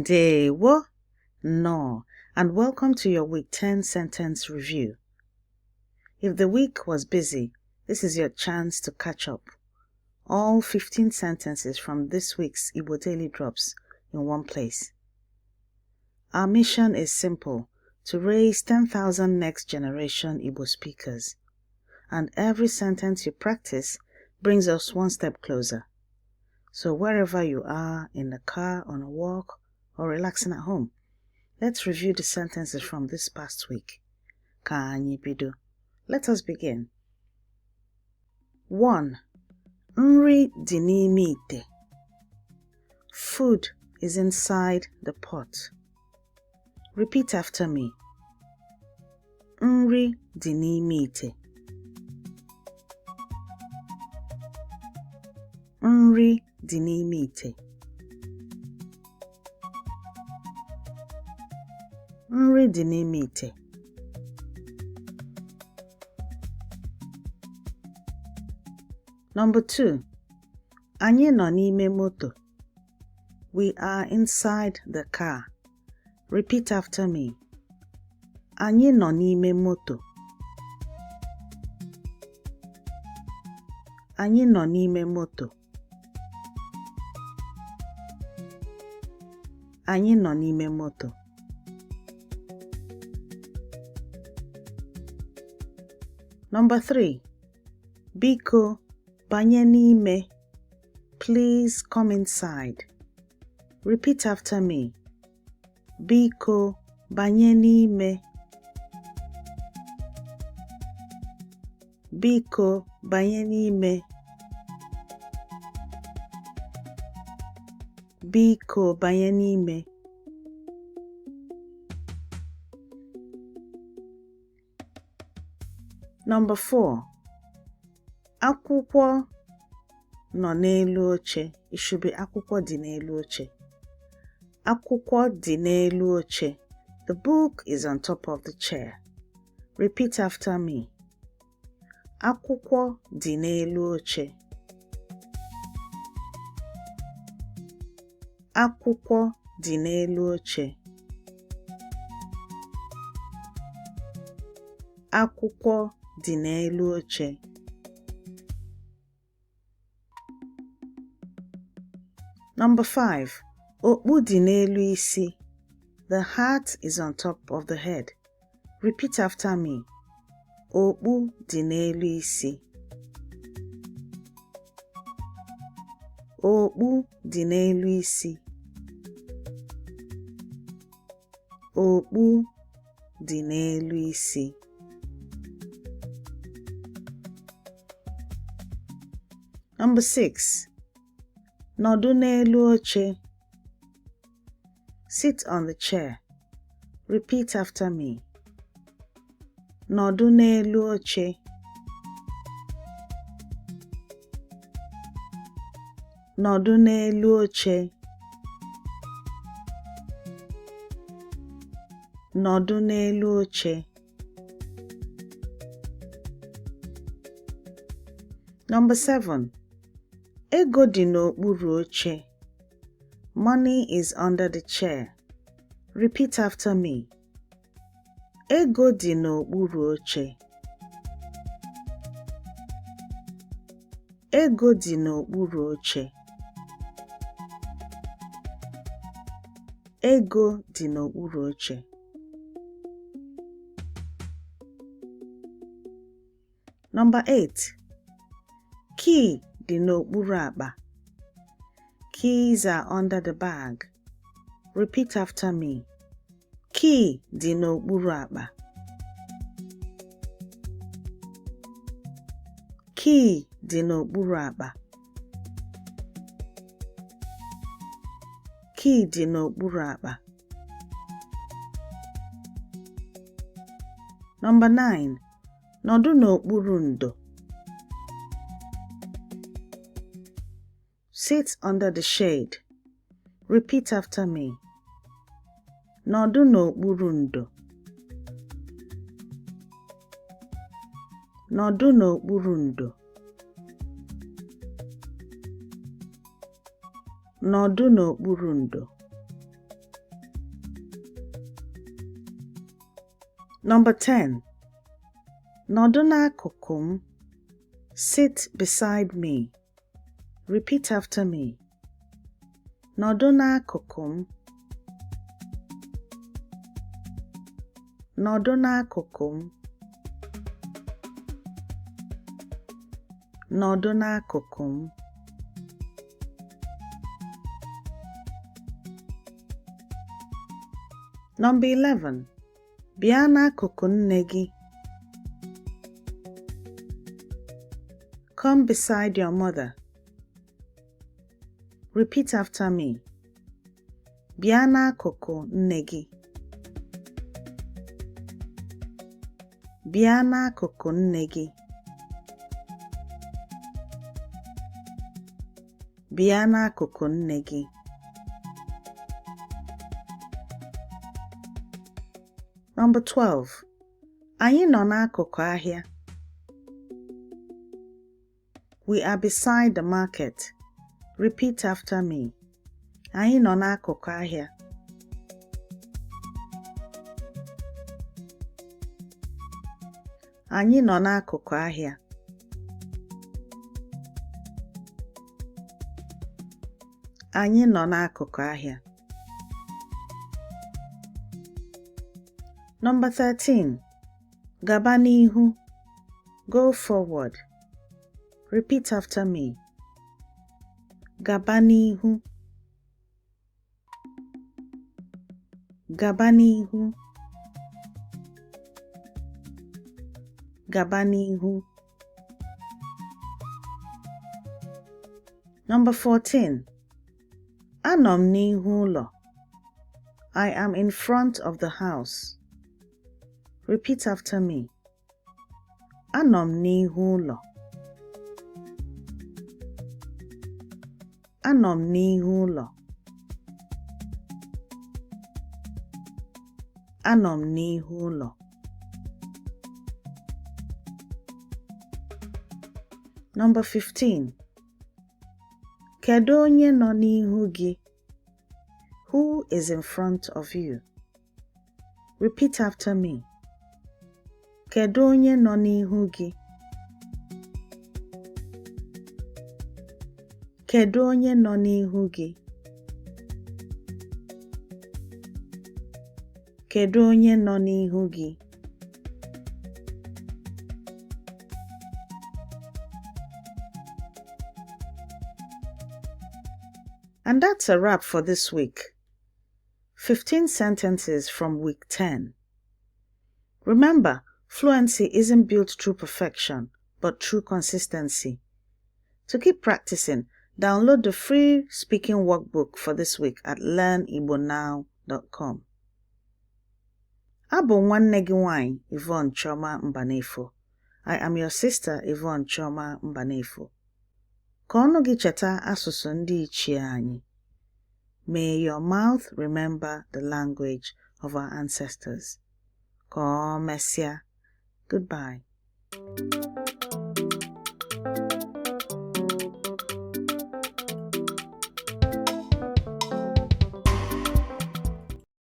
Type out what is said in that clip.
Ndewo, no, and welcome to your Week 10 sentence review. If the week was busy, this is your chance to catch up. All 15 sentences from this week's Igbo Daily Drops in one place. Our mission is simple, to raise 10,000 next generation Igbo speakers. And every sentence you practice brings us one step closer. So wherever you are, in the car, on a walk, or relaxing at home, let's review the sentences from this past week. Ka anyị bido. Let us begin. 1. Nri dị n'ime ite. Food is inside the pot. Repeat after me. Nri dị n'ime ite. Nri dị n'ime ite. Nri dị n'ime ite. Number 2. Anyị nọ n'ime moto. We are inside the car. Repeat after me. Anyị nọ n'ime moto. Anyị nọ n'ime moto. Anyị nọ n'ime moto. Number 3. Biko, banye n'ime. Please come inside. Repeat after me. Biko, banye n'ime. Biko, banye n'ime. Biko, banye n'ime. Number 4. Akwụkwọ nọ n'elu oche. It should be akwụkwọ dị n'elu oche. Akwụkwọ dị n'elu oche. The book is on top of the chair. Repeat after me. Akwụkwọ dị n'elu oche. Akwụkwọ dị n'elu oche. Akwụkwọ dị n'elu oche. Number 5. Okpu dị n'elu isi. The hat is on top of the head. Repeat after me. Okpu dị n'elu isi. Okpu dị n'elu isi. Okpu dị n'elu isi. Number 6. Nọdụ n'elu oche. Sit on the chair. Repeat after me. Nọdụ n'elu oche. Nọdụ n'elu oche. Nọdụ n'elu oche. Number 7. Ego dị n'okpuru oche. Money is under the chair. Repeat after me. Ego dị n'okpuru oche. Ego dị n'okpuru oche. Ego dị n'okpuru oche. Number 8. Key dị n'okpuru akpa. Keys are under the bag. Repeat after me. Key dị n'okpuru akpa. Key dị n'okpuru akpa. Key dị n'okpuru akpa. Number 9. Nọdụ n'okpuru ndo. Sit under the shade. Repeat after me. Nọdụ n'okpuru ndo. Nọdụ n'okpuru ndo. Nọdụ n'okpuru ndo. Number 10. Nọdụ n'akụkụ m. Sit beside me. Repeat after me. Nọdụ n'akụkụ m. Nọdụ n'akụkụ m. Nọdụ n'akụkụ m. Number 11. Bịa n'akụkụ nne gị. Come beside your mother. Repeat after me. Bịa n'akụkụ nne gị. Bịa n'akụkụ nne gị. Bịa n'akụkụ nne gị. Number 12. Anyị nọ n'akụkụ ahịa. We are beside the market. Repeat after me. Anyị nọ n'akụkụ ahịa. Anyị nọ n'akụkụ ahịa. Anyị nọ n'akụkụ ahịa. Number 13. Gaba n'ihu. Go forward. Repeat after me. Gaba n'ihu. Gaba n'ihu. Gaba n'ihu. Number 14. Anọ m n'ihu ụlọ. I am in front of the house. Repeat after me. Anọ m n'ihu ụlọ. Anọ m n'ihu ụlọ. Anọ m n'ihu ụlọ. Number 15. Kedu onye nọ n'ihu gị? Who is in front of you? Repeat after me. Kedu onye nọ n'ihu gị? Kedu onye nọ n'ihu gị? Kedu onye nọ n'ihu gị? And that's a wrap for this week. 15 sentences from week 10. Remember, fluency isn't built through perfection, but through consistency. To keep practicing, download the free speaking workbook for this week at learnigbonow.com. Abụ nwanne gị nwanyị Yvonne Chioma Mbanefo. I am your sister Yvonne Chioma Mbanefo. Ka ọnụ gị cheta asụsụ ndị ichie anyị. May your mouth remember the language of our ancestors. Ka o mesịa. Goodbye.